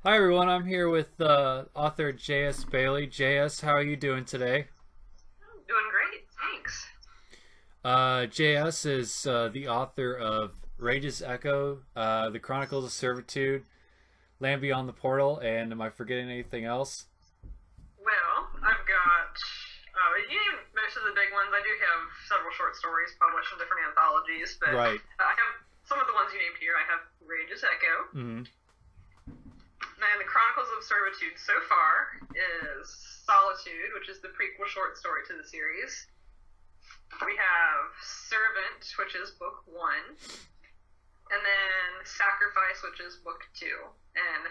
Hi everyone, I'm here with author J.S.Bailey. J.S., how are you doing today? Doing great, thanks. J.S. is the author of Rage's Echo, The Chronicles of Servitude, Land Beyond the Portal, and am I forgetting anything else? Well, I've got you named most of the big ones. I do have several short stories published in different anthologies, but Right. I have some of the ones you named here. I have Rage's Echo, Hmm. and the Chronicles of Servitude so far is Solitude, which is the prequel short story to the series. We have Servant, which is book one, and then Sacrifice, which is book two. And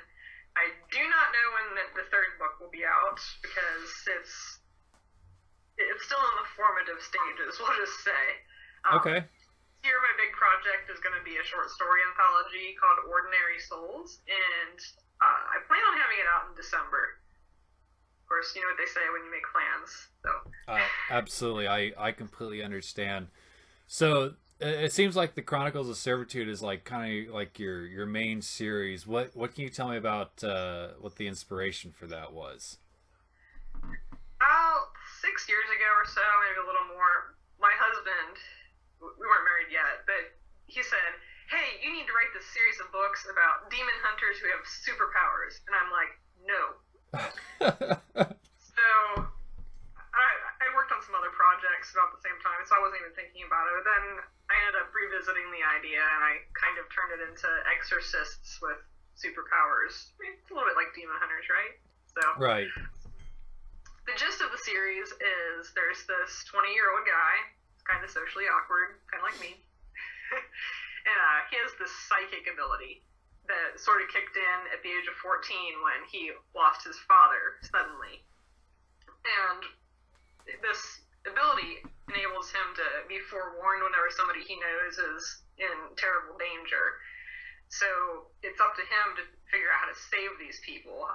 I do not know when the third book will be out because it's still in the formative stages. We'll just say. Okay. Here, my big project is going to be a short story anthology called Ordinary Souls, and I plan on having it out in December. Of course, you know what they say when you make plans. So. Absolutely, I completely understand. So it seems like the Chronicles of Servitude is like kind of like your main series. What can you tell me about what the inspiration for that was? About 6 years ago or so, maybe a little more, my husband, we weren't married yet, but he said, "Hey, you need to write this series of books about demon hunters who have superpowers." And I'm like, "No." So I worked on some other projects about the same time, so I wasn't even thinking about it. But then I ended up revisiting the idea, and I kind of turned it into exorcists with superpowers. I mean, it's a little bit like demon hunters, right? So Right. the gist of the series is there's this 20-year-old guy, kind of socially awkward, kind of like me, and he has this psychic ability that sort of kicked in at the age of 14 when he lost his father suddenly. And this ability enables him to be forewarned whenever somebody he knows is in terrible danger. So it's up to him to figure out how to save these people.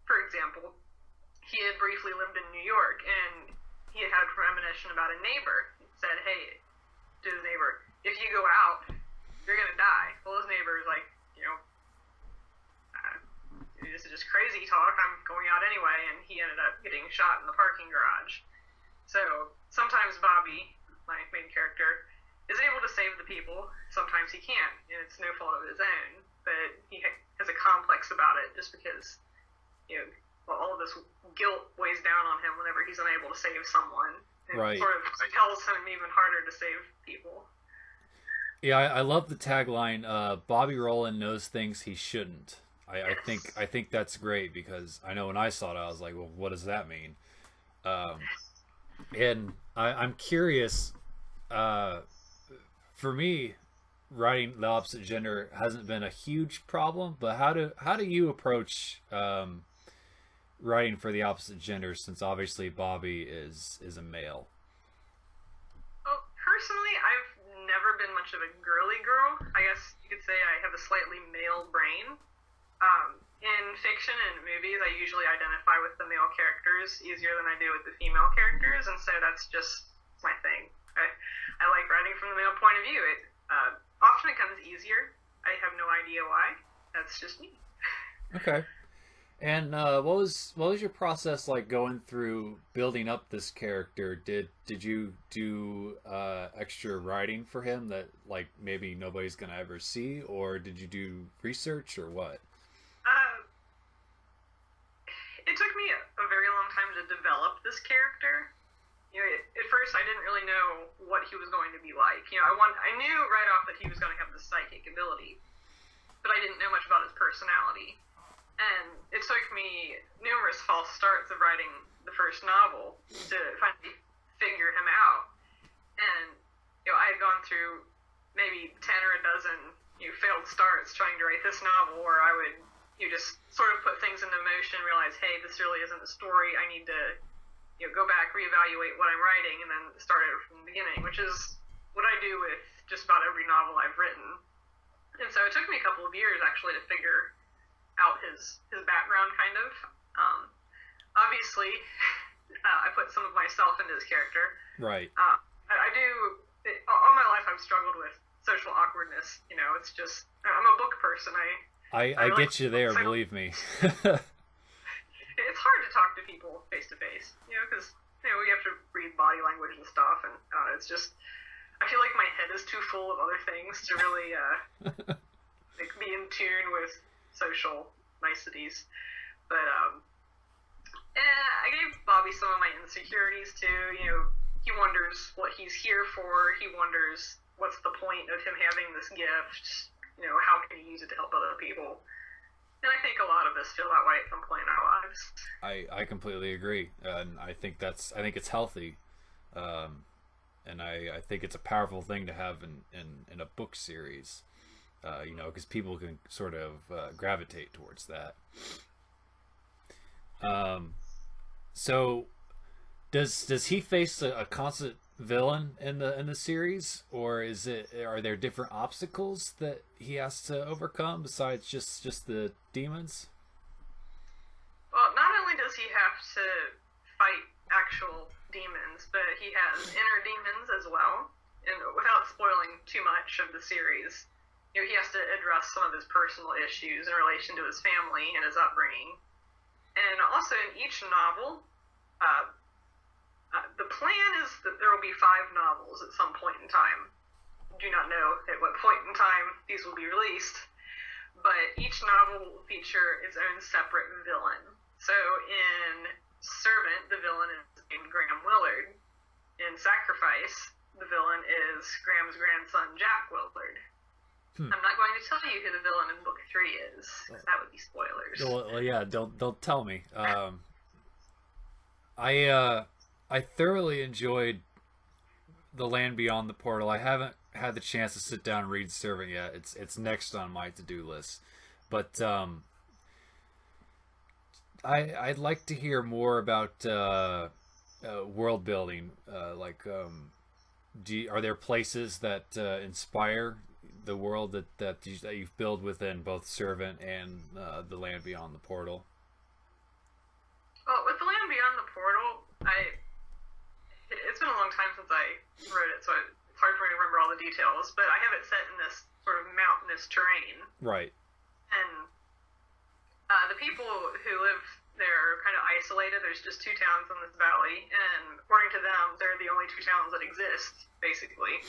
For example, he had briefly lived in New York, and he had had premonition about a neighbor. He said, "Hey," to his neighbor, "if you go out, you're gonna die." Well, his neighbor is like, "This is just crazy talk. I'm going out anyway," and he ended up getting shot in the parking garage. So sometimes Bobby, my main character, is able to save the people. Sometimes he can't, and it's no fault of his own. But he has a complex about it, just because all of this guilt weighs down on him whenever he's unable to save someone. And Right. sort of compels him even harder to save people. Yeah, I love the tagline. Bobby Rowland knows things he shouldn't. Yes. I think that's great because I know when I saw it, I was like, well, what does that mean? Um, and I'm curious. Uh, for me, writing the opposite gender hasn't been a huge problem, but how do you approach writing for the opposite gender since obviously Bobby is a male? Well, personally, I've never been much of a girly girl. I guess you could say I have a slightly male brain. In fiction and movies, I usually identify with the male characters easier than I do with the female characters, and so that's just my thing. I like writing from the male point of view. It often it comes easier. I have no idea why. That's just me. Okay. And what was your process like going through building up this character? Did you do extra writing for him that like maybe nobody's gonna ever see, or did you do research or what? Uh, it took me a very long time to develop this character. At first I didn't really know what he was going to be like. I knew right off that he was going to have this psychic ability, but I didn't know much about his personality. And it took me numerous false starts of writing the first novel to finally figure him out. And I had gone through maybe 10 or a dozen failed starts trying to write this novel, where I would just sort of put things into motion, realize, hey, this really isn't the story. I need to go back, reevaluate what I'm writing, and then start it from the beginning, which is what I do with just about every novel I've written. And so it took me a couple of years actually to figure out his background, kind of. Obviously, I put some of myself into his character. Right. I do. All my life I've struggled with social awkwardness. It's just I'm a book person. I get you there, believe me. It's hard to talk to people face to face, because we have to read body language and stuff, and it's just, I feel like my head is too full of other things to really be in tune with social niceties. But I gave Bobby some of my insecurities too. He wonders what he's here for. He wonders what's the point of him having this gift. How can he use it to help other people? And I think a lot of us feel that way at some point in our lives. I completely agree, and I think it's healthy, and I think it's a powerful thing to have in a book series, because people can sort of gravitate towards that. So does he face a constant villain in the series, or are there different obstacles that he has to overcome besides just the demons? Well, not only does he have to fight actual demons, but he has inner demons as well. And without spoiling too much of the series, he has to address some of his personal issues in relation to his family and his upbringing. And also in each novel, the plan is that there will be 5 novels at some point in time. Do not know at what point in time these will be released, but each novel will feature its own separate villain. So in Servant, the villain is named Graham Willard. In Sacrifice, the villain is Graham's grandson, Jack Willard. I'm not going to tell you who the villain in book 3 is, because that would be spoilers. Well, yeah, don't tell me. I thoroughly enjoyed The Land Beyond the Portal. I haven't had the chance to sit down and read Servant yet. It's next on my to-do list. But I'd like to hear more about world building. Are there places that inspire the world that you've built within both Servant and The Land Beyond the Portal? Well, with The Land Beyond the Portal, it's been a long time since I wrote it, so it's hard for me to remember all the details, but I have it set in this sort of mountainous terrain. Right. And the people who live there are kind of isolated. There's just 2 towns in this valley, and according to them, they're the only 2 towns that exist, basically.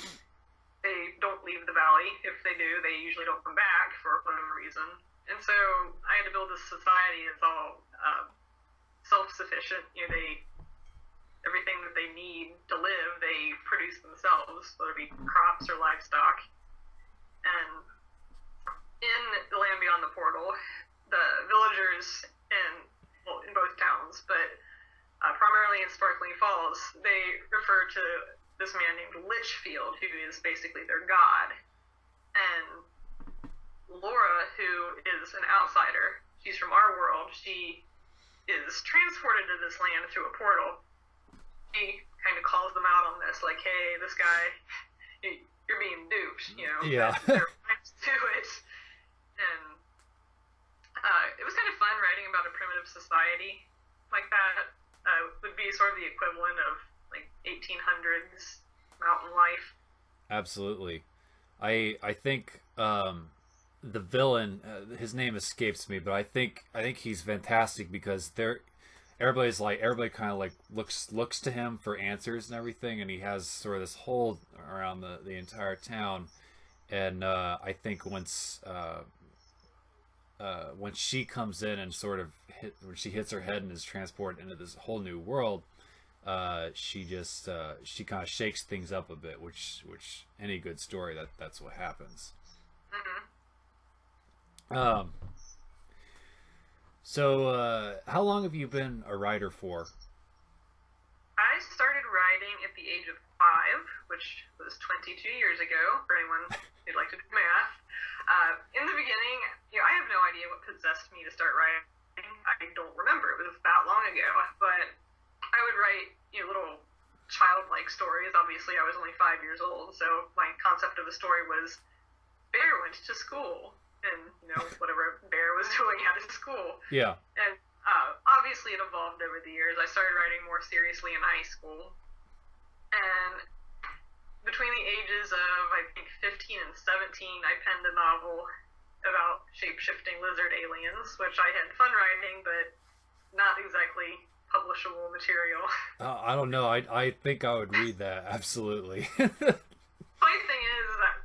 They don't leave the valley. If they do, they usually don't come back for whatever reason. And so I had to build this society that's all self-sufficient. Everything that they need to live, they produce themselves, whether it be crops or livestock. And in The Land Beyond the Portal, the villagers in both towns, but primarily in Sparkling Falls, they refer to this man named Litchfield, who is basically their god. And Laura, who is an outsider, she's from our world, she is transported to this land through a portal. He kind of calls them out on this, like, hey, this guy, you're being duped, Yeah. There are times to it. And it was kind of fun writing about a primitive society like that. Would be sort of the equivalent of, like, 1800s mountain life. Absolutely. I think the villain, his name escapes me, but I think he's fantastic because everybody kind of like looks to him for answers and everything, and he has sort of this hold around the entire town. And I think once when she comes in and sort of when she hits her head and is transported into this whole new world, she kind of shakes things up a bit, which any good story that's what happens. So how long have you been a writer for? I started writing at the age of 5, which was 22 years ago, for anyone who'd like to do math. In the beginning, I have no idea what possessed me to start writing. I don't remember. It was that long ago. But I would write, little childlike stories. Obviously, I was only 5 years old, so my concept of a story was Bear went to school, and, whatever Bear was doing at his school. Yeah. And obviously it evolved over the years. I started writing more seriously in high school. And between the ages of, I think, 15 and 17, I penned a novel about shape-shifting lizard aliens, which I had fun writing, but not exactly publishable material. I don't know. I think I would read that, absolutely. Funny thing is that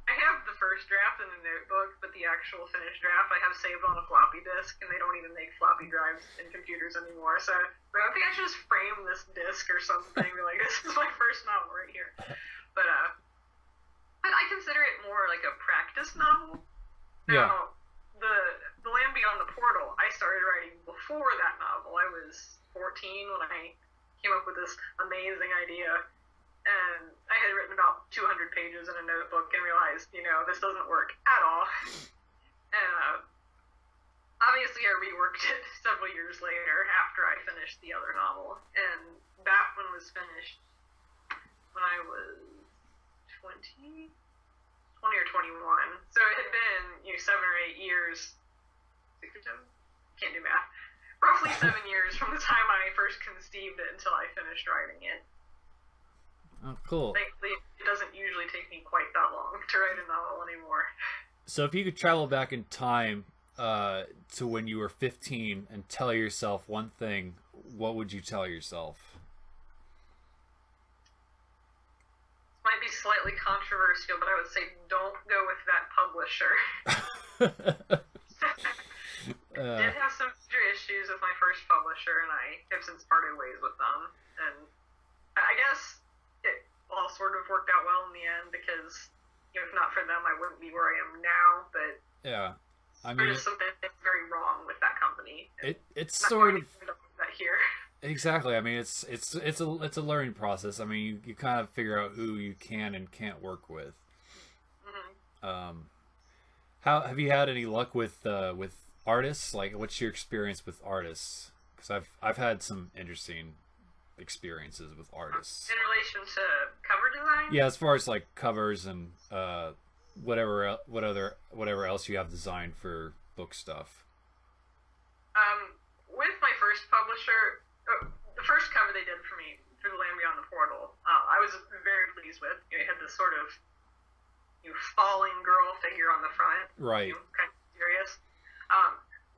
I have the first draft in a notebook, but the actual finished draft I have saved on a floppy disk, and they don't even make floppy drives in computers anymore. So I think I should just frame this disk or something. Be like, this is my first novel right here. But I consider it more like a practice novel. Now, the Land Beyond the Portal, I started writing before that novel. I was 14 when I came up with this amazing idea. And I had written about 200 pages in a notebook and realized, this doesn't work at all. And obviously I reworked it several years later after I finished the other novel. And that one was finished when I was 20 or 21. So it had been, 7 or 8 years. 6 or 7? Can't do math. Roughly 7 years from the time I first conceived it until I finished writing it. Oh, cool. Thankfully, it doesn't usually take me quite that long to write a novel anymore. So if you could travel back in time to when you were 15 and tell yourself one thing, what would you tell yourself? Might be slightly controversial, but I would say don't go with that publisher. Did have some major issues with my first publisher, and I have since parted ways with them. And I guess it all sort of worked out well in the end, because if not for them, I wouldn't be where I am now. But yeah, I mean, there's something very wrong with that company. It's sort of that here. Exactly. I mean, it's a learning process. I mean, you kind of figure out who you can and can't work with. Mm-hmm. How have you had any luck with artists? Like, what's your experience with artists? Because I've had some interesting experiences with artists. In relation to cover design? Yeah, as far as like covers and whatever else you have designed for book stuff. With my first publisher, the first cover they did for me for The Land Beyond the Portal, I was very pleased with. It had this sort of falling girl figure on the front. Right. Kind of serious.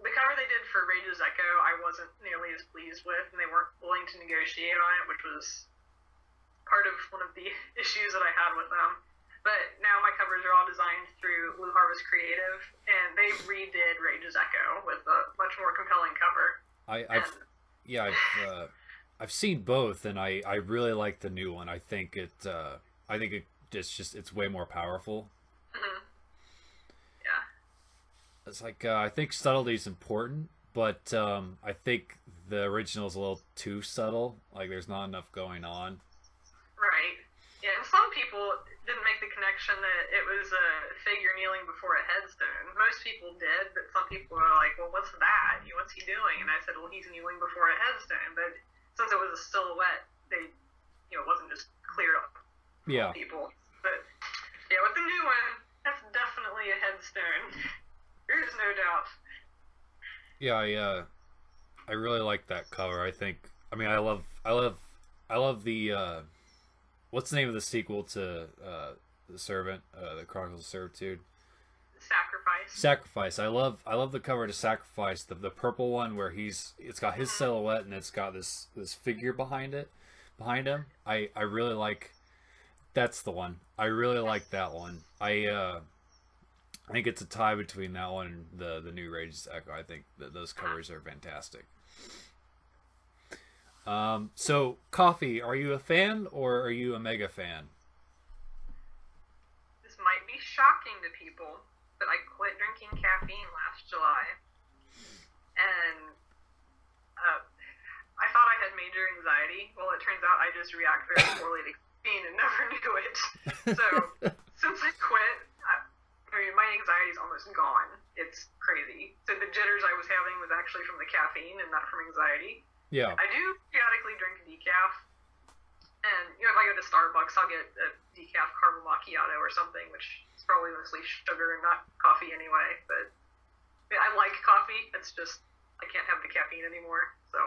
The cover they did for Rage's Echo, I wasn't nearly as pleased with, and they weren't willing to negotiate on it, which was part of one of the issues that I had with them. But now my covers are all designed through Blue Harvest Creative, and they redid Rage's Echo with a much more compelling cover. I've seen both, and I really like the new one. I think it's way more powerful. Mm-hmm. Yeah. It's like I think subtlety is important, but I think the original is a little too subtle. Like there's not enough going on. Right. Yeah, and some people didn't make the connection that it was a figure kneeling before a headstone. Most people did, but some people are like, well, what's that? What's he doing? And I said, well, he's kneeling before a headstone. But since it was a silhouette, they, it wasn't just clear up people. But, yeah, with the new one, that's definitely a headstone. There's no doubt. Yeah, I really like that cover. I love the what's the name of the sequel to The Servant, the Chronicles of Servitude? Sacrifice. I love the cover to Sacrifice, the purple one where it's got his silhouette and it's got this figure behind him. I really like. That's the one. I really like that one. I think it's a tie between that one and the new Rage's Echo. I think that those covers are fantastic. So coffee, are you a fan or are you a mega fan? This might be shocking to people, but I quit drinking caffeine last July. And I thought I had major anxiety. Well, it turns out I just react very poorly to caffeine and never knew it. So since I quit, my anxiety is almost gone. It's crazy. So the jitters I was having was actually from the caffeine and not from anxiety. Yeah. I do periodically drink decaf. And, if I go to Starbucks, I'll get a decaf caramel macchiato or something, which is probably mostly sugar and not coffee anyway. But I like coffee. It's just, I can't have the caffeine anymore. So.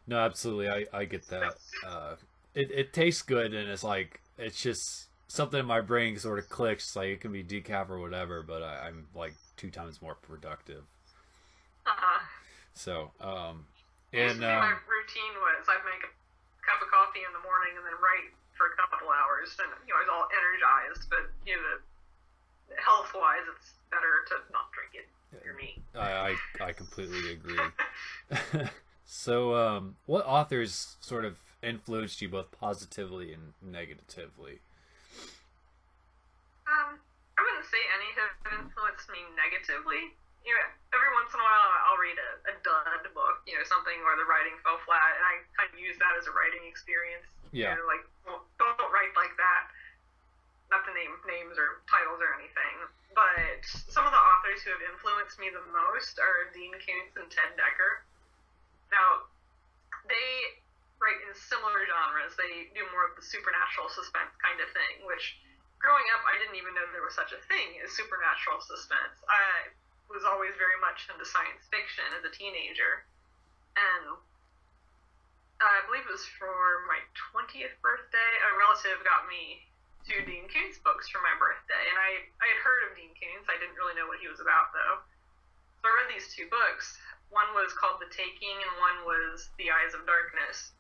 No, absolutely. I get that. It tastes good, and it's just something in my brain sort of clicks. Like, it can be decaf or whatever, but I'm like, 2 times more productive. Uh-huh. So, and my routine was I'd make a cup of coffee in the morning and then write for a couple hours, and I was all energized. But health wise, it's better to not drink it. For me, I completely agree. So, what authors sort of influenced you both positively and negatively? I wouldn't say any have influenced me negatively. Every once in a while I'll read a dud book, something where the writing fell flat, and I kind of use that as a writing experience. Yeah. Like, well, don't write like that. Not to name names or titles or anything, but some of the authors who have influenced me the most are Dean Koontz and Ted Dekker. Now, they write in similar genres. They do more of the supernatural suspense kind of thing, which growing up I didn't even know there was such a thing as supernatural suspense. I was always very much into science fiction as a teenager, and I believe it was for my 20th birthday, a relative got me 2 Dean Koontz books for my birthday, and I had heard of Dean Koontz. I didn't really know what he was about, though. So I read these 2 books. One was called The Taking, and one was The Eyes of Darkness.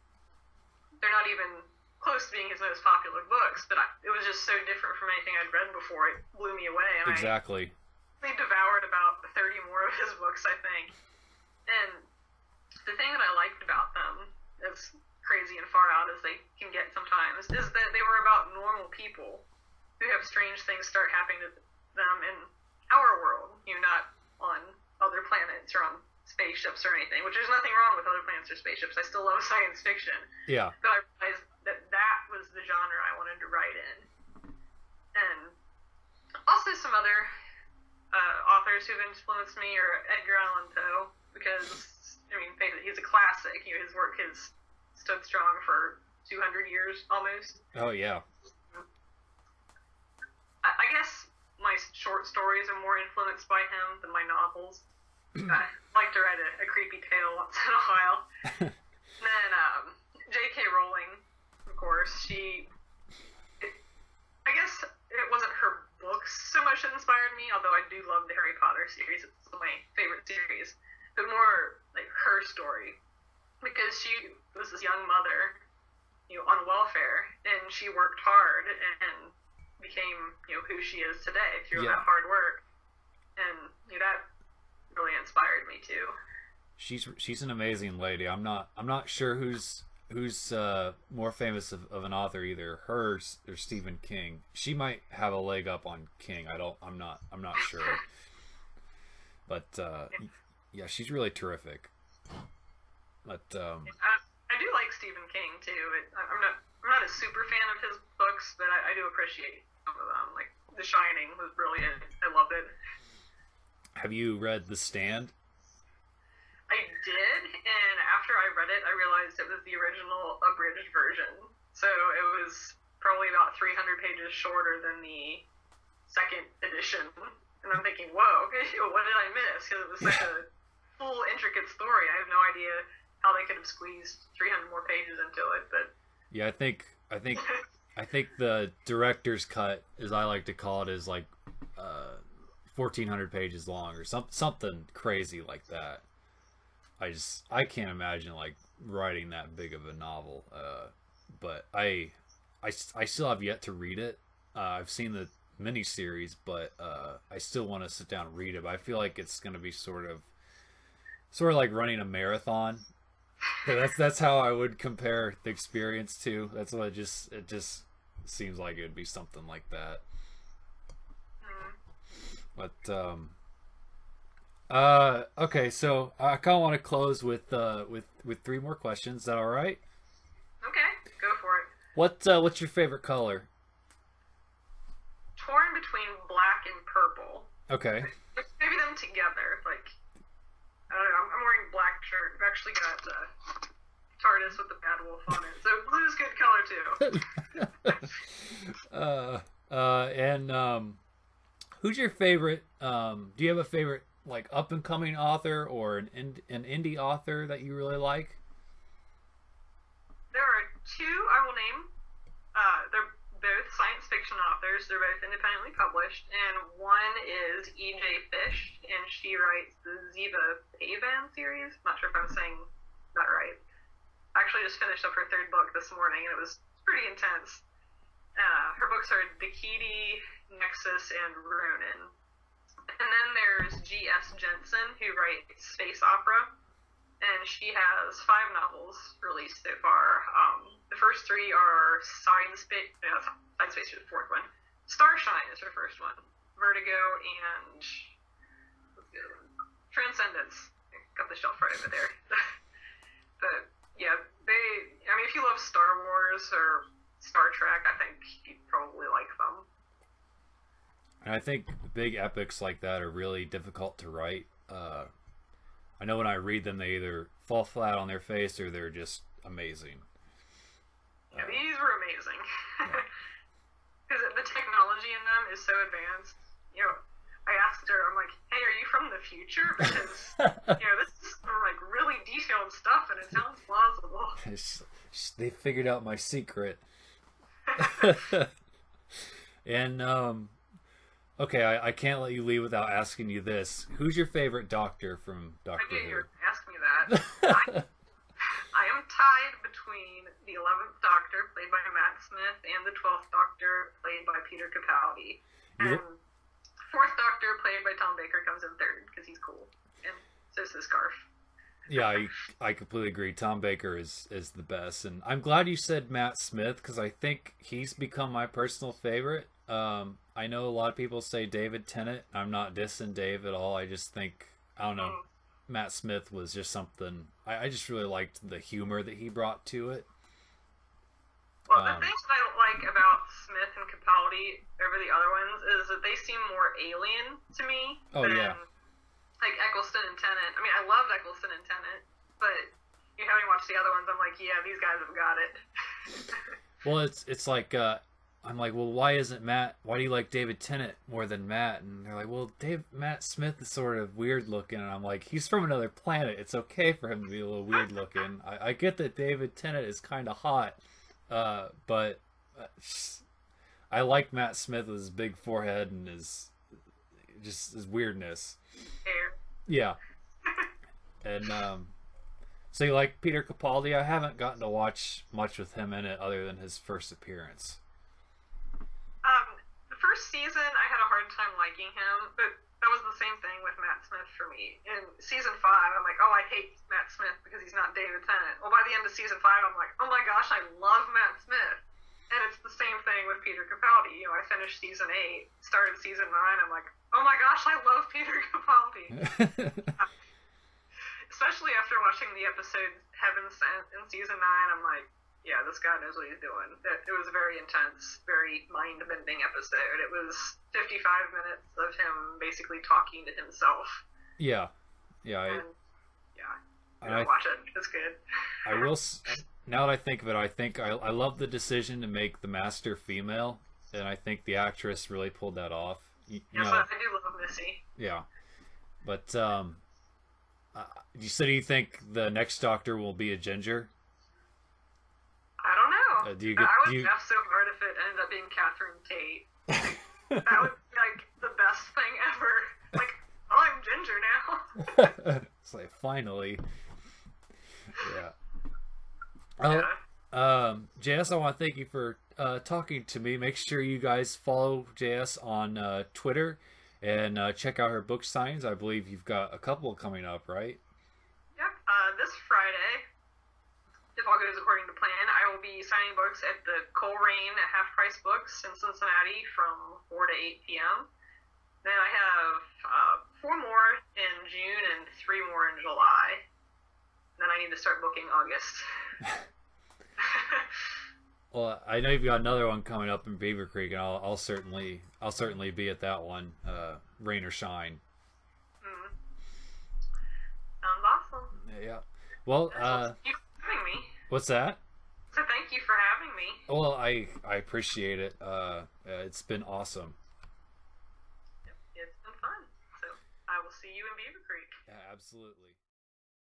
They're not even close to being his most popular books, but it was just so different from anything I'd read before. It blew me away, and Exactly. I devoured about 30 more of his books, I think. And the thing that I liked about them, as crazy and far out as they can get sometimes, is that they were about normal people who have strange things start happening to them in our world, not on other planets or on spaceships or anything, which there's nothing wrong with other planets or spaceships. I still love science fiction. Yeah. But I realized that was the genre I wanted to write in. And also some other authors who've influenced me are Edgar Allan Poe, because, face it, he's a classic. His work has stood strong for 200 years almost. Oh, yeah. I guess my short stories are more influenced by him than my novels. I like to write a creepy tale once in a while. And then J.K. Rowling, of course, I guess it wasn't her books so much that inspired me, although I do love the Harry Potter series. It's my favorite series. But more like her story, because she was this young mother, on welfare, and she worked hard and became, who she is today through that hard work. And that really inspired me too. She's an amazing lady. I'm not sure who's more famous of an author, either her or Stephen King. She might have a leg up on King. I'm not sure. But yeah, she's really terrific. But I do like Stephen King too. I'm not a super fan of his books, but I do appreciate some of them. Like The Shining was brilliant. I loved it. Have you read The Stand? I did, and after I read it, I realized it was the original abridged version. So it was probably about 300 pages shorter than the second edition. And I'm thinking, whoa, what did I miss? Because it was such a full, intricate story. I have no idea how they could have squeezed 300 more pages into it. But yeah, I think the director's cut, as I like to call it, is like 1,400 pages long or something crazy like that. I can't imagine like writing that big of a novel. But I still have yet to read it. I've seen the miniseries, but I still want to sit down and read it. But I feel like it's going to be sort of like running a marathon. That's how I would compare the experience to. That's what it just seems like it would be something like that. But okay, so I kind of want to close with 3 more questions. Is that all right? Okay, go for it. What's your favorite color? Torn between black and purple. Okay. Maybe them together. Like, I don't know. I'm wearing black shirt. I've actually got TARDIS with the Bad Wolf on it, so blue's good color too. And who's your favorite? Do you have a favorite like up and coming author or an indie author that you really like? There are 2 I will name. They're both both science fiction authors. They're both independently published, and one is E.J. Fish, and she writes the Ziva Pavan series. Not sure if I'm saying that right. I actually just finished up her third book this morning, and it was pretty intense. Her books are Dakiti, Nexus, and Ronin. And then there's G.S. Jensen, who writes space opera, and she has 5 novels released so far. The first 3 are Side Space is the fourth one. Starshine is her first one. Vertigo and what's the other one? Transcendence. Got the shelf right over there. But yeah, if you love Star Wars or Star Trek, I think you'd probably like them. And I think big epics like that are really difficult to write. I know when I read them, they either fall flat on their face or they're just amazing. Yeah, these were amazing. Because the technology in them is so advanced. I asked her, I'm like, hey, are you from the future? Because, this is like really detailed stuff and it sounds plausible. They figured out my secret. And, okay, I can't let you leave without asking you this. Who's your favorite Doctor from Doctor Who? I knew you were going to ask me that. I am tied between the 11th Doctor, played by Matt Smith, and the 12th Doctor, played by Peter Capaldi. And 4th Doctor, played by Tom Baker, comes in 3rd, because he's cool. And so's the scarf. Yeah, I completely agree. Tom Baker is the best. And I'm glad you said Matt Smith, because I think he's become my personal favorite. I know a lot of people say David Tennant. I'm not dissing Dave at all. I just think, I don't know, Matt Smith was just something. I just really liked the humor that he brought to it. Well, the thing that I like about Smith and Capaldi over the other ones is that they seem more alien to me than like Eccleston and Tennant. I mean, I loved Eccleston and Tennant, but having watched the other ones, I'm like, yeah, these guys have got it. Well, it's like I'm like, well, why do you like David Tennant more than Matt? And they're like, well, Matt Smith is sort of weird looking. And I'm like, he's from another planet. It's okay for him to be a little weird looking. I get that David Tennant is kind of hot, but I like Matt Smith with his big forehead and his weirdness. Hair. Yeah. And so you like Peter Capaldi? I haven't gotten to watch much with him in it other than his first appearance. The first season, I had a hard time liking him, but that was the same thing with Matt Smith for me. In season 5, I'm like, oh, I hate Matt Smith because he's not David Tennant. Well, by the end of season 5, I'm like, oh my gosh, I love Matt Smith. And it's the same thing with Peter Capaldi. I finished season 8, started season 9, I'm like, oh my gosh, I love Peter Capaldi. Especially after watching the episode Heaven Sent in season 9, I'm like, yeah, this guy knows what he's doing. It was a very intense, very mind-bending episode. It was 55 minutes of him basically talking to himself. Yeah. Watch it. It's good. I will. Now that I think of it, I think I love the decision to make the master female, and I think the actress really pulled that off. I do love Missy. Yeah, but do you think the next Doctor will be a ginger? I don't know. I would laugh so hard if it ended up being Catherine Tate. That would be like the best thing ever. Like, oh, I'm ginger now. It's like, finally. Yeah. JS, I want to thank you for talking to me. Make sure you guys follow JS on Twitter and check out her book signings. I believe you've got a couple coming up, right? Yep. This Friday, if all goes according to plan, I will be signing books at the Coleraine Half Price Books in Cincinnati from 4 to 8 p.m. Then I have 4 more in June and 3 more in July. Then I need to start booking August. Well, I know you've got another one coming up in Beaver Creek, and I'll certainly be at that one, rain or shine. Sounds awesome. Yeah. Well, thank you for having me. What's that? So thank you for having me. Well, I appreciate it. It's been awesome. It's been fun. So I will see you in Beaver Creek. Yeah, absolutely.